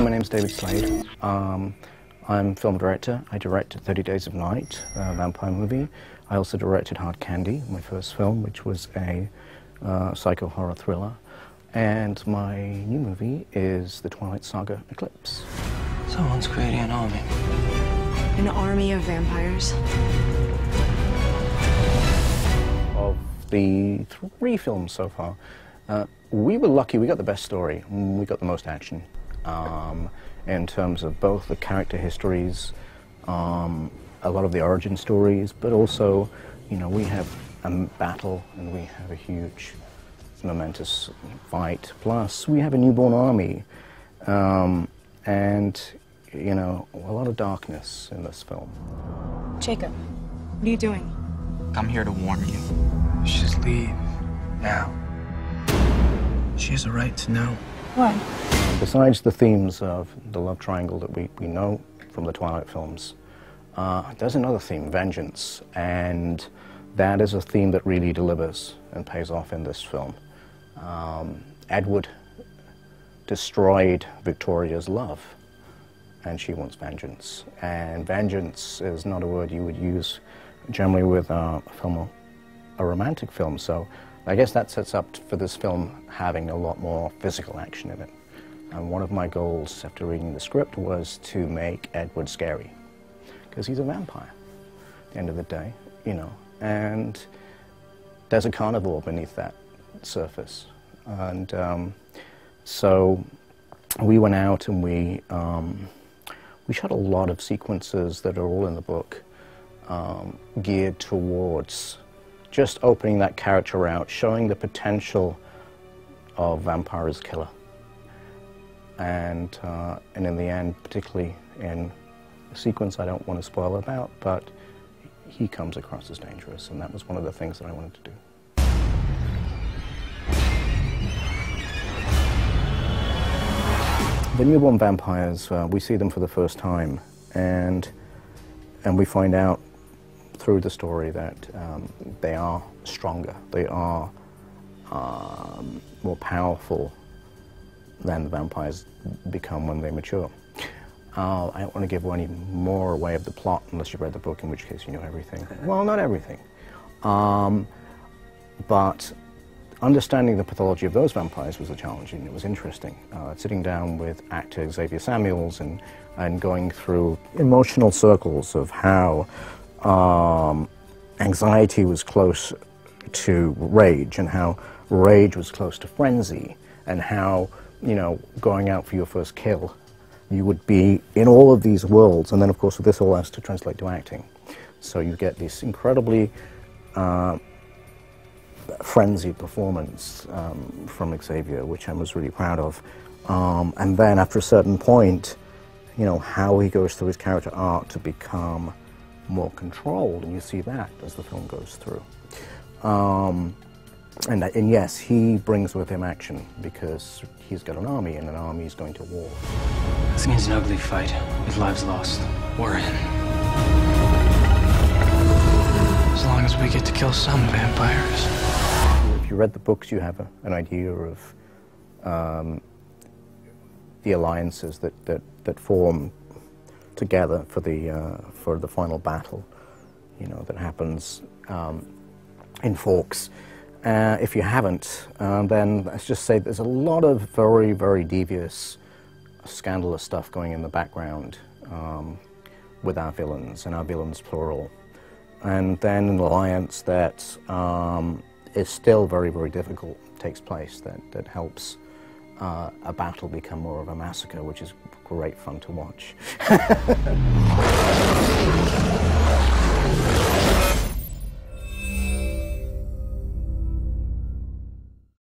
Hi, my name's David Slade. I'm a film director. I directed 30 Days of Night, a vampire movie. I also directed Hard Candy, my first film, which was a psycho horror thriller. And my new movie is the Twilight Saga Eclipse. Someone's creating an army. An army of vampires? Of the 3 films so far, we were lucky. We got the best story. We got the most action. In terms of both the character histories, a lot of the origin stories, but also, you know, we have a battle and we have a huge, momentous fight. Plus, we have a newborn army, and, you know, a lot of darkness in this film. Jacob, what are you doing? I'm here to warn you. Just leave now. She has a right to know. What? Besides the themes of the love triangle that we know from the Twilight films, there's another theme, vengeance, and that is a theme that really delivers and pays off in this film. Edward destroyed Victoria's love, and she wants vengeance. And vengeance is not a word you would use generally with a romantic film, so I guess that sets up for this film having a lot more physical action in it. And one of my goals after reading the script was to make Edward scary, because he's a vampire at the end of the day, you know, and there's a carnivore beneath that surface. And so we went out and we shot a lot of sequences that are all in the book, geared towards just opening that character out, showing the potential of vampire as killer. And in the end, particularly in a sequence I don't want to spoil about, but he comes across as dangerous, and that was one of the things that I wanted to do. The newborn vampires, we see them for the first time, and we find out through the story that they are stronger, they are more powerful than the vampires become when they mature. I don't want to give any more away of the plot unless you've read the book, in which case you know everything. Well, not everything. But understanding the pathology of those vampires was a challenge, and it was interesting. Sitting down with actor Xavier Samuels and going through emotional circles of how anxiety was close to rage, and how rage was close to frenzy, and how, you know, going out for your first kill, you would be in all of these worlds, and then of course this all has to translate to acting. So you get this incredibly frenzied performance from Xavier, which I was really proud of. And then after a certain point, you know, how he goes through his character arc to become more controlled, and you see that as the film goes through. And yes, he brings with him action, because he's got an army, and an army is going to war. This means an ugly fight, with lives lost. We're in. As long as we get to kill some vampires. If you read the books, you have an idea of the alliances that form together for the final battle, you know, that happens in Forks. If you haven't, then let's just say there's a lot of very, very devious, scandalous stuff going in the background with our villains, and our villains plural. And then an alliance that is still very, very difficult takes place, that helps a battle become more of a massacre, which is great fun to watch.